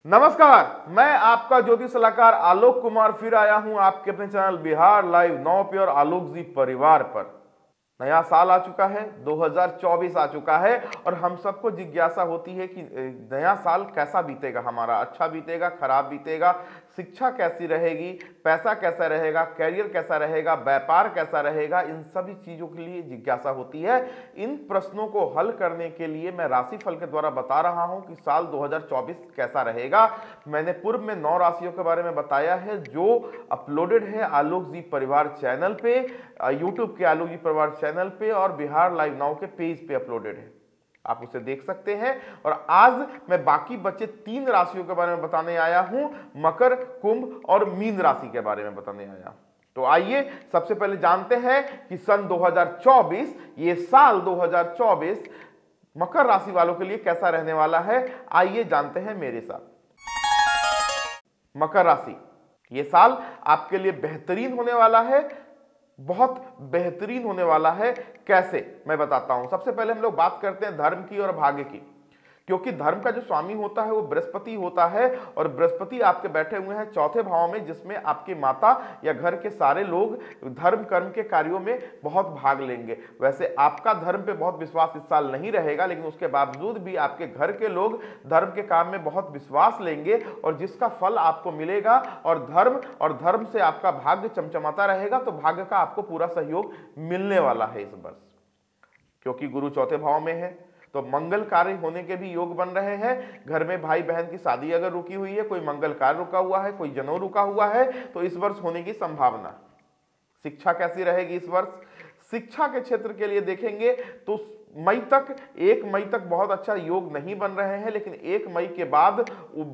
नमस्कार, मैं आपका ज्योतिष सलाहकार आलोक कुमार फिर आया हूं आपके अपने चैनल बिहार लाइव 9 पे और आलोक जी परिवार पर। नया साल आ चुका है, 2024 आ चुका है और हम सबको जिज्ञासा होती है कि नया साल कैसा बीतेगा, हमारा अच्छा बीतेगा, खराब बीतेगा, शिक्षा कैसी रहेगी, पैसा कैसा रहेगा, करियर कैसा रहेगा, व्यापार कैसा रहेगा। इन सभी चीजों के लिए जिज्ञासा होती है। इन प्रश्नों को हल करने के लिए मैं राशिफल के द्वारा बता रहा हूं कि साल 2024 कैसा रहेगा। मैंने पूर्व में 9 राशियों के बारे में बताया है जो अपलोडेड है आलोक जी परिवार चैनल पे, यूट्यूब के आलोक जी परिवार चैनल पे और बिहार लाइव नाउ के पेज पे अपलोडेड है, आप उसे देख सकते हैं। और आज मैं बाकी बचे 3 राशियों के बारे में बताने आया हूं, मकर, कुंभ और मीन राशि के बारे में बताने आया हूं। तो आइए सबसे पहले जानते हैं कि सन 2024, ये साल 2024 मकर राशि वालों के लिए कैसा रहने वाला है। आइए जानते हैं मेरे साथ। मकर राशि, ये साल आपके लिए बेहतरीन होने वाला है, बहुत बेहतरीन होने वाला है। कैसे, मैं बताता हूं। सबसे पहले हम लोग बात करते हैं धर्म की और भाग्य की, क्योंकि धर्म का जो स्वामी होता है वो बृहस्पति होता है और बृहस्पति आपके बैठे हुए हैं चौथे भाव में, जिसमें आपकी माता या घर के सारे लोग धर्म कर्म के कार्यों में बहुत भाग लेंगे। वैसे आपका धर्म पे बहुत विश्वास इस साल नहीं रहेगा, लेकिन उसके बावजूद भी आपके घर के लोग धर्म के काम में बहुत विश्वास लेंगे और जिसका फल आपको मिलेगा। और धर्म से आपका भाग्य चमचमाता रहेगा, तो भाग्य का आपको पूरा सहयोग मिलने वाला है इस वर्ष। क्योंकि गुरु चौथे भाव में है तो मंगल कार्य होने के भी योग बन रहे हैं। घर में भाई बहन की शादी अगर रुकी हुई है, कोई मंगल कार्य रुका हुआ है, कोई जनेऊ रुका हुआ है, तो इस वर्ष होने की संभावना। शिक्षा कैसी रहेगी इस वर्ष? शिक्षा के क्षेत्र के लिए देखेंगे तो 1 मई तक बहुत अच्छा योग नहीं बन रहे हैं, लेकिन 1 मई के बाद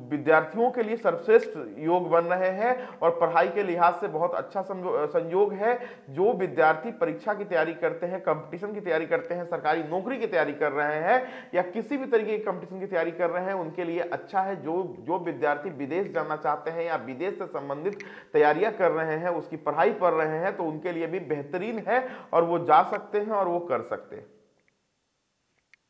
विद्यार्थियों के लिए सर्वश्रेष्ठ योग बन रहे हैं और पढ़ाई के लिहाज से बहुत अच्छा संयोग है। जो विद्यार्थी परीक्षा की तैयारी करते हैं, कंपटीशन की तैयारी करते हैं, सरकारी नौकरी की तैयारी कर रहे हैं या किसी भी तरीके की कंपटीशन की तैयारी कर रहे हैं, उनके लिए अच्छा है। जो विद्यार्थी विदेश जाना चाहते हैं या विदेश से संबंधित तैयारियां कर रहे हैं, उसकी पढ़ाई पढ़ रहे हैं, तो उनके लिए भी बेहतरीन है और वो जा सकते हैं और वो कर सकते हैं।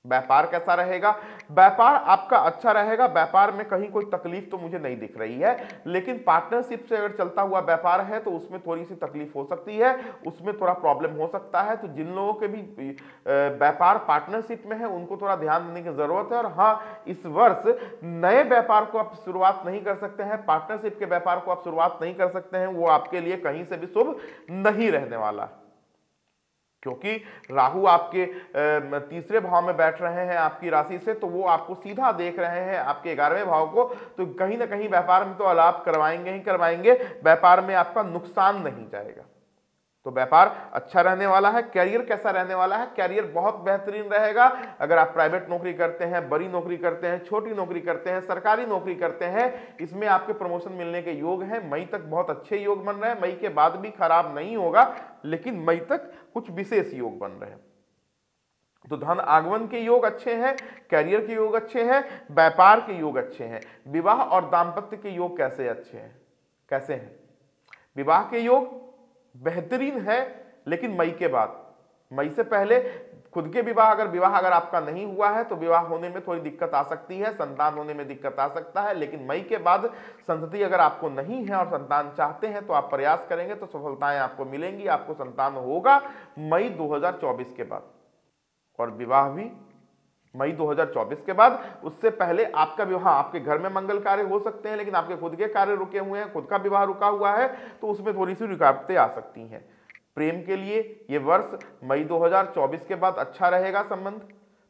व्यापार कैसा रहेगा? व्यापार आपका अच्छा रहेगा। व्यापार में कहीं कोई तकलीफ तो मुझे नहीं दिख रही है, लेकिन पार्टनरशिप से अगर चलता हुआ व्यापार है तो उसमें थोड़ी सी तकलीफ हो सकती है, उसमें थोड़ा प्रॉब्लम हो सकता है। तो जिन लोगों के भी व्यापार पार्टनरशिप में है उनको थोड़ा ध्यान देने की जरूरत है। और हाँ, इस वर्ष नए व्यापार को आप शुरुआत नहीं कर सकते हैं, पार्टनरशिप के व्यापार को आप शुरुआत नहीं कर सकते हैं, वो आपके लिए कहीं से भी शुभ नहीं रहने वाला, क्योंकि राहु आपके तीसरे भाव में बैठ रहे हैं आपकी राशि से, तो वो आपको सीधा देख रहे हैं आपके 11वें भाव को। तो कहीं ना कहीं व्यापार में तो अलाप करवाएंगे ही करवाएंगे, व्यापार में आपका नुकसान नहीं जाएगा। तो व्यापार अच्छा रहने वाला है। कैरियर कैसा रहने वाला है? कैरियर बहुत बेहतरीन रहेगा। अगर आप प्राइवेट नौकरी करते हैं, बड़ी नौकरी करते हैं, छोटी नौकरी करते हैं, सरकारी नौकरी करते हैं, इसमें आपके प्रमोशन मिलने के योग हैं। मई तक बहुत अच्छे योग बन रहे हैं, मई के बाद भी खराब नहीं होगा, लेकिन मई तक कुछ विशेष योग बन रहे हैं। तो धन आगमन के योग अच्छे हैं, कैरियर के योग अच्छे हैं, व्यापार के योग अच्छे हैं। विवाह और दाम्पत्य के योग कैसे अच्छे हैं? कैसे हैं? विवाह के योग बेहतरीन है, लेकिन मई के बाद, मई से पहले खुद के विवाह अगर आपका नहीं हुआ है तो विवाह होने में थोड़ी दिक्कत आ सकती है, संतान होने में दिक्कत आ सकता है। लेकिन मई के बाद संतति अगर आपको नहीं है और संतान चाहते हैं तो आप प्रयास करेंगे तो सफलताएं आपको मिलेंगी, आपको संतान होगा मई 2024 के बाद। और विवाह भी मई 2024 के बाद। उससे पहले आपका विवाह, आपके घर में मंगल कार्य हो सकते हैं, लेकिन आपके खुद के कार्य रुके हुए हैं, खुद का विवाह रुका हुआ है, तो उसमें थोड़ी सी रुकावटें आ सकती हैं। प्रेम के लिए ये वर्ष मई 2024 के बाद अच्छा रहेगा संबंध।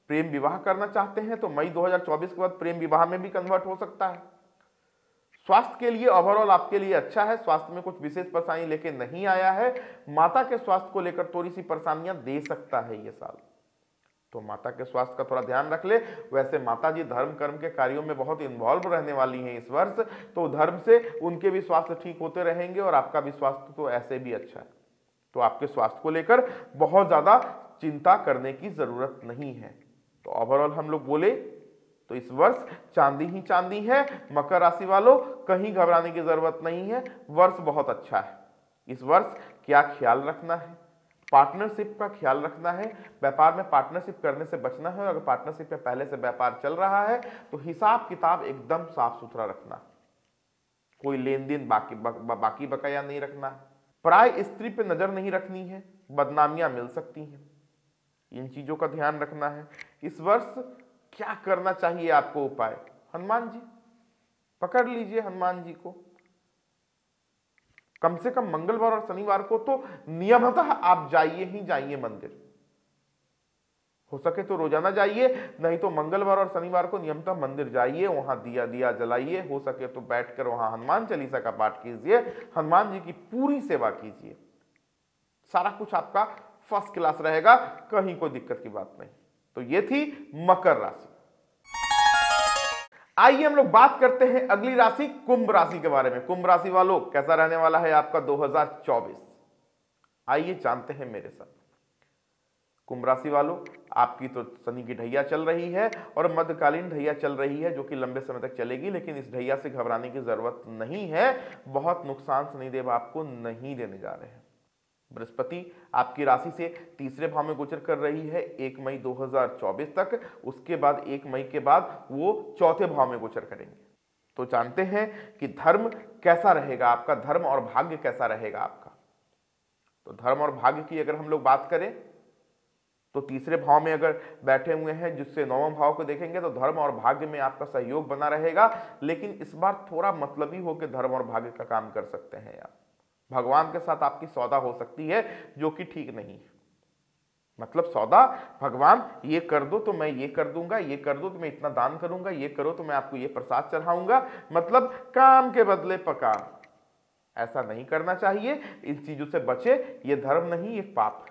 प्रेम विवाह करना चाहते हैं तो मई 2024 के बाद प्रेम विवाह में भी कन्वर्ट हो सकता है। स्वास्थ्य के लिए ओवरऑल आपके लिए अच्छा है, स्वास्थ्य में कुछ विशेष परेशानी लेके नहीं आया है। माता के स्वास्थ्य को लेकर थोड़ी सी परेशानियां दे सकता है ये साल, तो माता के स्वास्थ्य का थोड़ा ध्यान रख ले। वैसे माता जी धर्म कर्म के कार्यों में बहुत इन्वॉल्व रहने वाली हैं इस वर्ष, तो धर्म से उनके भी स्वास्थ्य ठीक होते रहेंगे और आपका भी स्वास्थ्य तो ऐसे भी अच्छा है। तो आपके स्वास्थ्य को लेकर बहुत ज्यादा चिंता करने की जरूरत नहीं है। तो ओवरऑल हम लोग बोले तो इस वर्ष चांदी ही चांदी है। मकर राशि वालों, कहीं घबराने की जरूरत नहीं है, वर्ष बहुत अच्छा है। इस वर्ष क्या ख्याल रखना है, पार्टनरशिप का ख्याल रखना है, व्यापार में पार्टनरशिप करने से बचना है। और अगर पार्टनरशिप में पहले से व्यापार चल रहा है तो हिसाब किताब एकदम साफ सुथरा रखना, कोई लेन देन बाकी बकाया नहीं रखना, पराय स्त्री पे नजर नहीं रखनी है, बदनामियां मिल सकती हैं, इन चीजों का ध्यान रखना है। इस वर्ष क्या करना चाहिए आपको उपाय? हनुमान जी पकड़ लीजिए, हनुमान जी को कम से कम मंगलवार और शनिवार को तो नियमतः आप जाइए ही जाइए मंदिर, हो सके तो रोजाना जाइए, नहीं तो मंगलवार और शनिवार को नियमतः मंदिर जाइए, वहां दिया दिया जलाइए, हो सके तो बैठकर वहां हनुमान चालीसा का पाठ कीजिए, हनुमान जी की पूरी सेवा कीजिए, सारा कुछ आपका फर्स्ट क्लास रहेगा, कहीं कोई दिक्कत की बात नहीं। तो ये थी मकर राशि। आइए हम लोग बात करते हैं अगली राशि कुंभ राशि के बारे में। कुंभ राशि वालों कैसा रहने वाला है आपका 2024? आइए जानते हैं मेरे साथ। कुंभ राशि वालों, आपकी तो शनि की ढैया चल रही है और मध्यकालीन ढैया चल रही है जो कि लंबे समय तक चलेगी, लेकिन इस ढैया से घबराने की जरूरत नहीं है। बहुत नुकसान शनिदेव आपको नहीं देने जा रहे हैं। बृहस्पति आपकी राशि से तीसरे भाव में गोचर कर रही है 1 मई 2024 तक, उसके बाद 1 मई के बाद वो चौथे भाव में गोचर करेंगे। तो जानते हैं कि धर्म कैसा रहेगा आपका, धर्म और भाग्य कैसा रहेगा आपका। तो धर्म और भाग्य की अगर हम लोग बात करें तो तीसरे भाव में अगर बैठे हुए हैं, जिससे नौवें भाव को देखेंगे तो धर्म और भाग्य में आपका सहयोग बना रहेगा, लेकिन इस बार थोड़ा मतलबी होकर धर्म और भाग्य का काम कर सकते हैं आप। भगवान के साथ आपकी सौदा हो सकती है जो कि ठीक नहीं है। मतलब सौदा, भगवान ये कर दो तो मैं ये कर दूंगा, ये कर दो तो मैं इतना दान करूंगा, ये करो तो मैं आपको ये प्रसाद चढ़ाऊंगा, मतलब काम के बदले पकान। ऐसा नहीं करना चाहिए, इन चीजों से बचे, ये धर्म नहीं, ये पाप है।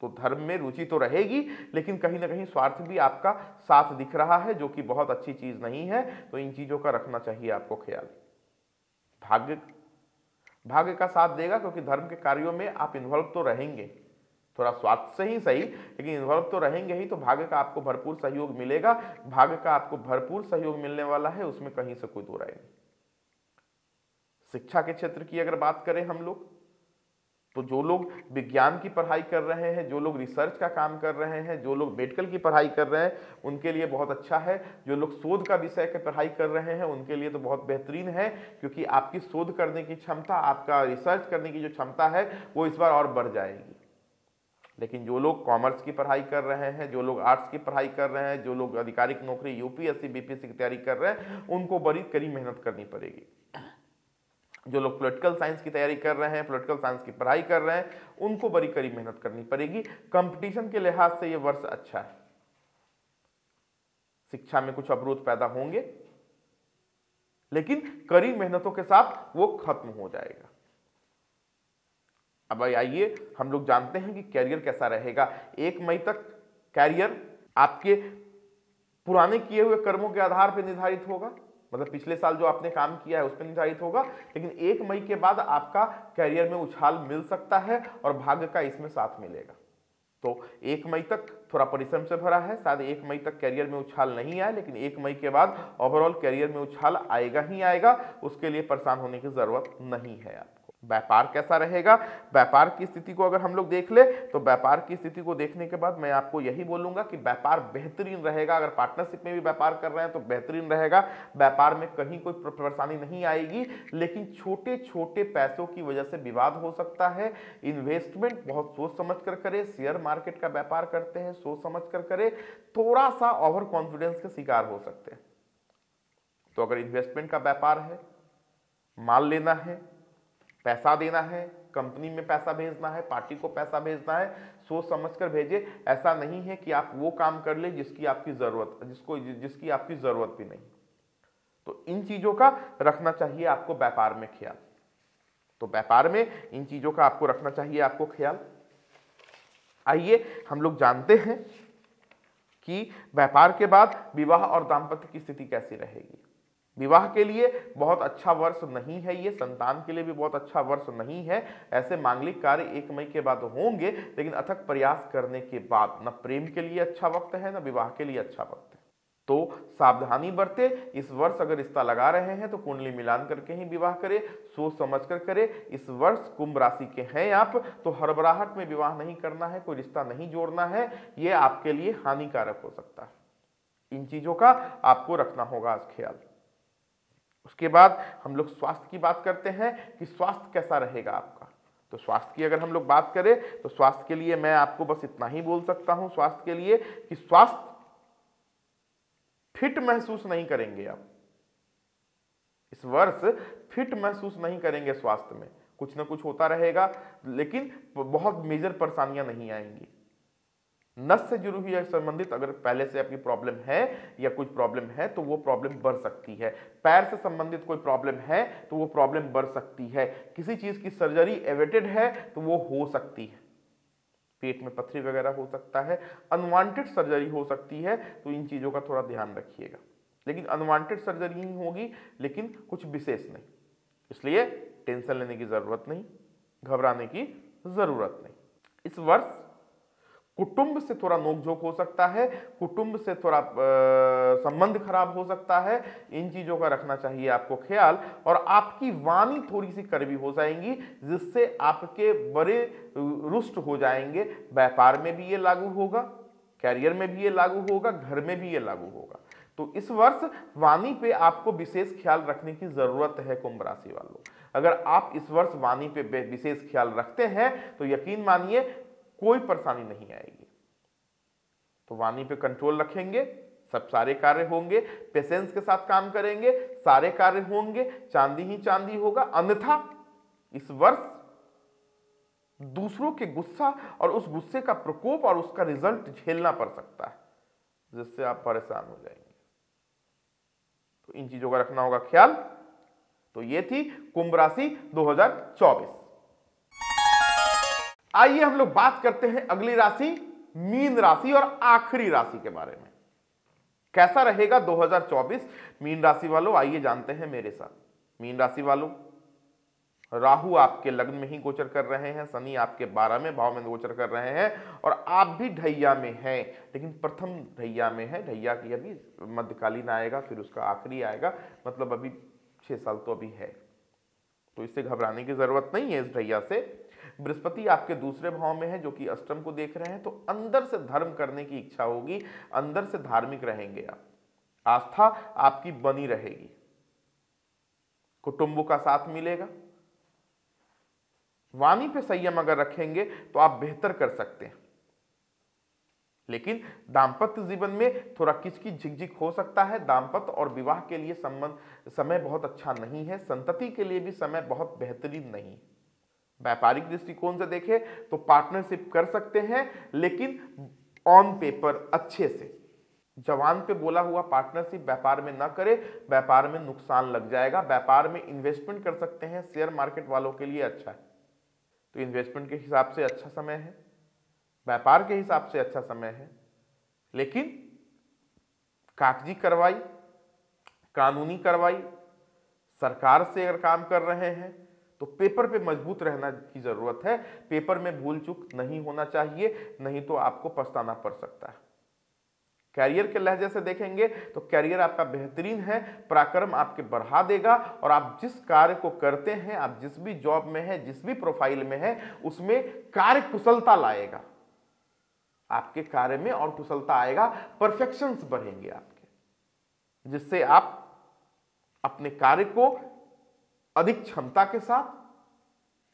तो धर्म में रुचि तो रहेगी, लेकिन कहीं ना कहीं स्वार्थ भी आपका साथ दिख रहा है, जो कि बहुत अच्छी चीज नहीं है। तो इन चीजों का रखना चाहिए आपको ख्याल। भाग्य का साथ देगा, क्योंकि धर्म के कार्यों में आप इन्वॉल्व तो रहेंगे, थोड़ा स्वार्थ से ही सही, लेकिन इन्वॉल्व तो रहेंगे ही। तो भाग्य का आपको भरपूर सहयोग मिलेगा, भाग्य का आपको भरपूर सहयोग मिलने वाला है, उसमें कहीं से कोई दो राय नहीं। शिक्षा के क्षेत्र की अगर बात करें हम लोग, तो जो लोग विज्ञान की पढ़ाई कर रहे हैं, जो लोग रिसर्च का काम कर रहे हैं, जो लोग मेडिकल की पढ़ाई कर रहे हैं, उनके लिए बहुत अच्छा है। जो लोग शोध का विषय की पढ़ाई कर रहे हैं उनके लिए तो बहुत बेहतरीन है, क्योंकि आपकी शोध करने की क्षमता, आपका रिसर्च करने की जो क्षमता है वो इस बार और बढ़ जाएगी। लेकिन जो लोग कॉमर्स की पढ़ाई कर रहे हैं, जो लोग आर्ट्स की पढ़ाई कर रहे हैं, जो लोग आधिकारिक नौकरी यूपीएससी बीपीएससी की तैयारी कर रहे हैं, उनको बड़ी कड़ी मेहनत करनी पड़ेगी। जो लोग पॉलिटिकल साइंस की तैयारी कर रहे हैं, पॉलिटिकल साइंस की पढ़ाई कर रहे हैं, उनको बड़ी कड़ी मेहनत करनी पड़ेगी। कंपटीशन के लिहाज से ये वर्ष अच्छा है। शिक्षा में कुछ अवरोध पैदा होंगे, लेकिन कड़ी मेहनतों के साथ वो खत्म हो जाएगा। अब आइए हम लोग जानते हैं कि कैरियर कैसा रहेगा। 1 मई तक कैरियर आपके पुराने किए हुए कर्मों के आधार पर निर्धारित होगा, मतलब पिछले साल जो आपने काम किया है उस पर निर्धारित होगा। लेकिन 1 मई के बाद आपका कैरियर में उछाल मिल सकता है और भाग्य का इसमें साथ मिलेगा। तो 1 मई तक थोड़ा परिश्रम से भरा है, शायद 1 मई तक कैरियर में उछाल नहीं आए, लेकिन 1 मई के बाद ओवरऑल कैरियर में उछाल आएगा ही आएगा, उसके लिए परेशान होने की जरूरत नहीं है आपको। व्यापार कैसा रहेगा? व्यापार की स्थिति को अगर हम लोग देख ले तो व्यापार की स्थिति को देखने के बाद मैं आपको यही बोलूंगा कि व्यापार बेहतरीन रहेगा। अगर पार्टनरशिप में भी व्यापार कर रहे हैं तो बेहतरीन रहेगा, व्यापार में कहीं कोई परेशानी नहीं आएगी। लेकिन छोटे छोटे पैसों की वजह से विवाद हो सकता है। इन्वेस्टमेंट बहुत सोच समझ कर करे, शेयर मार्केट का व्यापार करते हैं सोच समझ कर करे, थोड़ा सा ओवर कॉन्फिडेंस के शिकार हो सकते हैं। तो अगर इन्वेस्टमेंट का व्यापार है, माल लेना है, पैसा देना है, कंपनी में पैसा भेजना है, पार्टी को पैसा भेजना है, सोच समझकर भेजे। ऐसा नहीं है कि आप वो काम कर ले जिसकी आपकी जरूरत भी नहीं। तो इन चीजों का रखना चाहिए आपको व्यापार में ख्याल। तो व्यापार में इन चीजों का आपको रखना चाहिए आपको ख्याल। आइए हम लोग जानते हैं कि व्यापार के बाद विवाह और दाम्पत्य की स्थिति कैसी रहेगी। विवाह के लिए बहुत अच्छा वर्ष नहीं है ये, संतान के लिए भी बहुत अच्छा वर्ष नहीं है। ऐसे मांगलिक कार्य 1 मई के बाद होंगे, लेकिन अथक प्रयास करने के बाद न प्रेम के लिए अच्छा वक्त है, न विवाह के लिए अच्छा वक्त है। तो सावधानी बरते। इस वर्ष अगर रिश्ता लगा रहे हैं तो कुंडली मिलान करके ही विवाह करें, सोच समझ कर करें। इस वर्ष कुंभ राशि के हैं आप तो हड़बड़ाहट में विवाह नहीं करना है, कोई रिश्ता नहीं जोड़ना है, ये आपके लिए हानिकारक हो सकता है। इन चीजों का आपको रखना होगा आज ख्याल। उसके बाद हम लोग स्वास्थ्य की बात करते हैं कि स्वास्थ्य कैसा रहेगा आपका। तो स्वास्थ्य की अगर हम लोग बात करें तो स्वास्थ्य के लिए मैं आपको बस इतना ही बोल सकता हूं स्वास्थ्य के लिए कि स्वास्थ्य फिट महसूस नहीं करेंगे आप इस वर्ष, फिट महसूस नहीं करेंगे। स्वास्थ्य में कुछ ना कुछ होता रहेगा, लेकिन बहुत मेजर परेशानियां नहीं आएंगी। नस से जुड़ी हुई संबंधित अगर पहले से आपकी प्रॉब्लम है या कुछ प्रॉब्लम है तो वो प्रॉब्लम बढ़ सकती है। पैर से संबंधित कोई प्रॉब्लम है तो वो प्रॉब्लम बढ़ सकती है। किसी चीज की सर्जरी एवेटेड है तो वो हो सकती है। पेट में पथरी वगैरह हो सकता है, अनवांटेड सर्जरी हो सकती है, तो इन चीजों का थोड़ा ध्यान रखिएगा। लेकिन अनवांटेड सर्जरी ही होगी, लेकिन कुछ विशेष नहीं, इसलिए टेंशन लेने की जरूरत नहीं, घबराने की जरूरत नहीं। इस वर्ष कुटुंब से थोड़ा नोकझोंक हो सकता है, कुटुंब से थोड़ा संबंध खराब हो सकता है। इन चीजों का रखना चाहिए आपको ख्याल। और आपकी वाणी थोड़ी सी कड़वी हो जाएंगी, जिससे आपके बड़े रुष्ट हो जाएंगे। व्यापार में भी ये लागू होगा, कैरियर में भी ये लागू होगा, घर में भी ये लागू होगा। तो इस वर्ष वाणी पे आपको विशेष ख्याल रखने की जरूरत है कुंभ राशि वालों। अगर आप इस वर्ष वाणी पे विशेष ख्याल रखते हैं तो यकीन मानिए कोई परेशानी नहीं आएगी। तो वाणी पे कंट्रोल रखेंगे, सब सारे कार्य होंगे, पेशेंस के साथ काम करेंगे, सारे कार्य होंगे, चांदी ही चांदी होगा। अन्यथा इस वर्ष दूसरों के गुस्सा और उस गुस्से का प्रकोप और उसका रिजल्ट झेलना पड़ सकता है, जिससे आप परेशान हो जाएंगे। तो इन चीजों का रखना होगा ख्याल। तो ये थी कुंभ राशि 2024। आइए हम लोग बात करते हैं अगली राशि मीन राशि और आखिरी राशि के बारे में। कैसा रहेगा 2024 मीन राशि वालों, आइए जानते हैं मेरे साथ। मीन राशि वालों, राहु आपके लग्न में ही गोचर कर रहे हैं, शनि आपके 12वें भाव में गोचर कर रहे हैं और आप भी ढैया में हैं, लेकिन प्रथम ढैया में है। ढैया की अभी मध्यकालीन आएगा, फिर उसका आखिरी आएगा, मतलब अभी 6 साल तो अभी है। तो इससे घबराने की जरूरत नहीं है इस ढैया से। बृहस्पति आपके दूसरे भाव में है, जो कि अष्टम को देख रहे हैं, तो अंदर से धर्म करने की इच्छा होगी, अंदर से धार्मिक रहेंगे आप, आस्था आपकी बनी रहेगी, कुटुंबों का साथ मिलेगा। वाणी पे संयम अगर रखेंगे तो आप बेहतर कर सकते हैं। लेकिन दांपत्य जीवन में थोड़ा किचकिच झिकझिक हो सकता है। दांपत्य और विवाह के लिए समय बहुत अच्छा नहीं है, संतति के लिए भी समय बहुत बेहतरीन नहीं। व्यापारिक दृष्टिकोण से देखें तो पार्टनरशिप कर सकते हैं, लेकिन ऑन पेपर अच्छे से। जवान पे बोला हुआ पार्टनरशिप व्यापार में ना करें, व्यापार में नुकसान लग जाएगा। व्यापार में इन्वेस्टमेंट कर सकते हैं, शेयर मार्केट वालों के लिए अच्छा है, तो इन्वेस्टमेंट के हिसाब से अच्छा समय है, व्यापार के हिसाब से अच्छा समय है। लेकिन कागजी कार्रवाई, कानूनी कार्रवाई, सरकार से अगर काम कर रहे हैं तो पेपर पे मजबूत रहना की जरूरत है। पेपर में भूल चूक नहीं होना चाहिए, नहीं तो आपको पछताना पड़ सकता है। कैरियर के लहजे से देखेंगे तो कैरियर आपका बेहतरीन है, पराक्रम आपके बढ़ा देगा और आप जिस कार्य को करते हैं, आप जिस भी जॉब में है, जिस भी प्रोफाइल में है, उसमें कार्य कुशलता लाएगा। आपके कार्य में और कुशलता आएगा, परफेक्शंस बढ़ेंगे आपके, जिससे आप अपने कार्य को अधिक क्षमता के साथ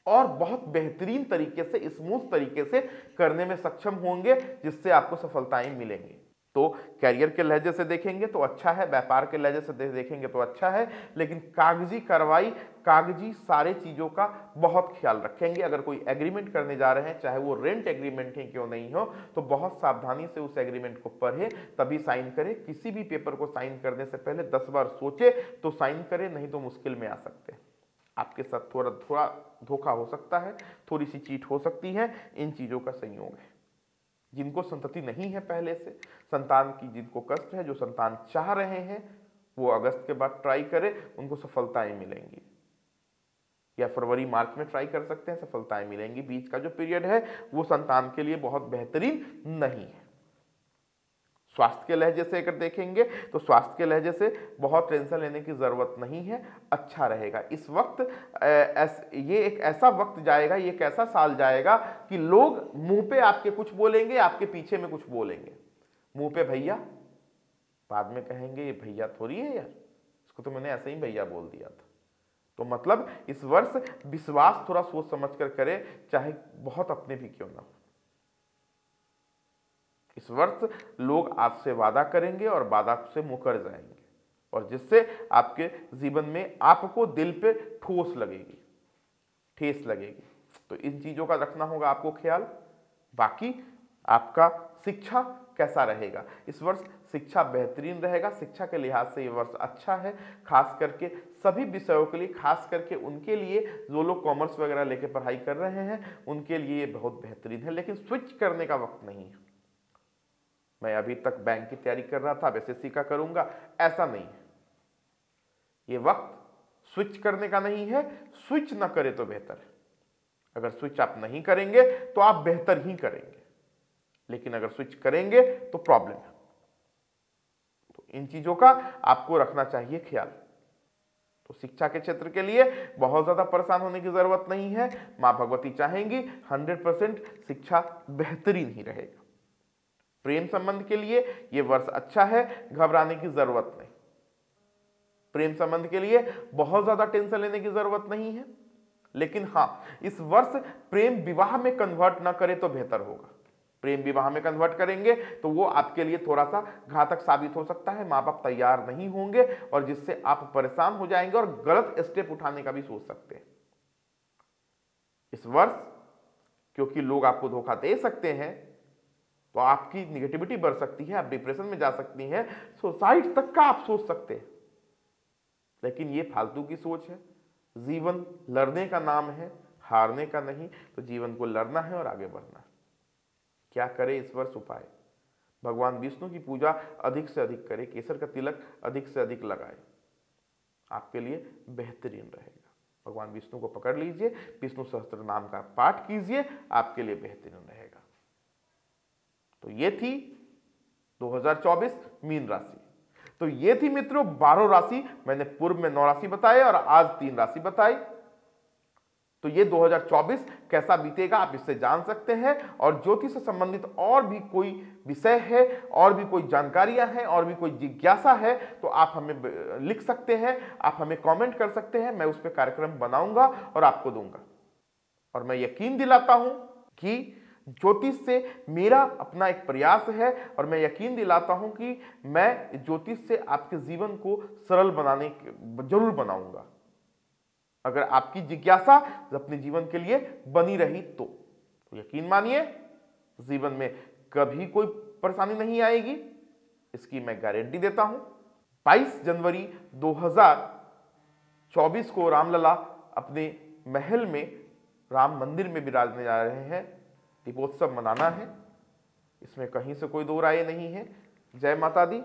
और बहुत बेहतरीन तरीके से, स्मूथ तरीके से करने में सक्षम होंगे, जिससे आपको सफलताएं मिलेंगी। तो कैरियर के लहजे से देखेंगे तो अच्छा है, व्यापार के लहजे से देखेंगे तो अच्छा है, लेकिन कागजी कार्रवाई, कागजी सारे चीजों का बहुत ख्याल रखेंगे। अगर कोई एग्रीमेंट करने जा रहे हैं, चाहे वो रेंट एग्रीमेंट ही क्यों नहीं हो, तो बहुत सावधानी से उस एग्रीमेंट को पढ़े तभी साइन करें। किसी भी पेपर को साइन करने से पहले 10 बार सोचे तो साइन करें, नहीं तो मुश्किल में आ सकते हैं। आपके साथ थोड़ा धोखा हो सकता है, थोड़ी सी चीट हो सकती है। इन चीजों का संयोग है। जिनको संतति नहीं है पहले से, संतान की जिनको कष्ट है, जो संतान चाह रहे हैं, वो अगस्त के बाद ट्राई करें, उनको सफलताएं मिलेंगी। या फरवरी मार्च में ट्राई कर सकते हैं, सफलताएं मिलेंगी। बीच का जो पीरियड है वो संतान के लिए बहुत बेहतरीन नहीं है। स्वास्थ्य के लहजे से अगर देखेंगे तो स्वास्थ्य के लहजे से बहुत टेंशन लेने की ज़रूरत नहीं है, अच्छा रहेगा। इस वक्त ये एक ऐसा वक्त जाएगा, ये एक ऐसा साल जाएगा कि लोग मुंह पे आपके कुछ बोलेंगे, आपके पीछे में कुछ बोलेंगे। मुंह पे भैया, बाद में कहेंगे ये भैया थोड़ी है यार, इसको तो मैंने ऐसे ही भैया बोल दिया था। तो मतलब इस वर्ष विश्वास थोड़ा सोच समझ कर करें, चाहे बहुत अपने भी क्यों ना हो। इस वर्ष लोग आपसे वादा करेंगे और वादा से मुकर जाएंगे, और जिससे आपके जीवन में आपको दिल पे ठोस लगेगी, ठेस लगेगी। तो इन चीजों का रखना होगा आपको ख्याल। बाकी आपका शिक्षा कैसा रहेगा? इस वर्ष शिक्षा बेहतरीन रहेगा। शिक्षा के लिहाज से ये वर्ष अच्छा है, खास करके सभी विषयों के लिए, खास करके उनके लिए जो लोग कॉमर्स वगैरह लेके पढ़ाई कर रहे हैं उनके लिए ये बहुत बेहतरीन है। लेकिन स्विच करने का वक्त नहीं है। मैं अभी तक बैंक की तैयारी कर रहा था, अब एसएससी का करूंगा, ऐसा नहीं है। ये वक्त स्विच करने का नहीं है। स्विच ना करे तो बेहतर है। अगर स्विच आप नहीं करेंगे तो आप बेहतर ही करेंगे, लेकिन अगर स्विच करेंगे तो प्रॉब्लम है। तो इन चीजों का आपको रखना चाहिए ख्याल। तो शिक्षा के क्षेत्र के लिए बहुत ज्यादा परेशान होने की जरूरत नहीं है। मां भगवती चाहेंगी 100% शिक्षा बेहतरीन ही रहेगा। प्रेम संबंध के लिए यह वर्ष अच्छा है, घबराने की जरूरत नहीं। प्रेम संबंध के लिए बहुत ज्यादा टेंशन लेने की जरूरत नहीं है, लेकिन हां, इस वर्ष प्रेम विवाह में कन्वर्ट ना करे तो बेहतर होगा। प्रेम विवाह में कन्वर्ट करेंगे तो वो आपके लिए थोड़ा सा घातक साबित हो सकता है। मां बाप तैयार नहीं होंगे और जिससे आप परेशान हो जाएंगे और गलत स्टेप उठाने का भी सोच सकते हैं इस वर्ष। क्योंकि लोग आपको धोखा दे सकते हैं, तो आपकी निगेटिविटी बढ़ सकती है, आप डिप्रेशन में जा सकती हैं, सुसाइड तक का आप सोच सकते हैं। लेकिन ये फालतू की सोच है। जीवन लड़ने का नाम है, हारने का नहीं। तो जीवन को लड़ना है और आगे बढ़ना है। क्या करें इस वर्ष उपाय? भगवान विष्णु की पूजा अधिक से अधिक करें, केसर का तिलक अधिक से अधिक लगाए, आपके लिए बेहतरीन रहेगा। भगवान विष्णु को पकड़ लीजिए, विष्णु सहस्त्र नाम का पाठ कीजिए, आपके लिए बेहतरीन रहेगा। तो ये थी 2024 मीन राशि। तो ये थी मित्रों 12 राशि। मैंने पूर्व में 9 राशि बताए और आज 3 राशि बताई। तो ये 2024 कैसा बीतेगा आप इससे जान सकते हैं। और ज्योतिष से संबंधित और भी कोई विषय है, और भी कोई जानकारियां हैं, और भी कोई जिज्ञासा है, तो आप हमें लिख सकते हैं, आप हमें कमेंट कर सकते हैं। मैं उस पर कार्यक्रम बनाऊंगा और आपको दूंगा। और मैं यकीन दिलाता हूं कि ज्योतिष से मेरा अपना एक प्रयास है, और मैं यकीन दिलाता हूं कि मैं ज्योतिष से आपके जीवन को सरल बनाने जरूर बनाऊंगा। अगर आपकी जिज्ञासा अपने जीवन के लिए बनी रही तो यकीन मानिए जीवन में कभी कोई परेशानी नहीं आएगी, इसकी मैं गारंटी देता हूं। 22 जनवरी 2024 को रामलला अपने महल में राम मंदिर में विराजने जा रहे हैं। दीपोत्सव मनाना है, इसमें कहीं से कोई दो राय नहीं है। जय माता दी।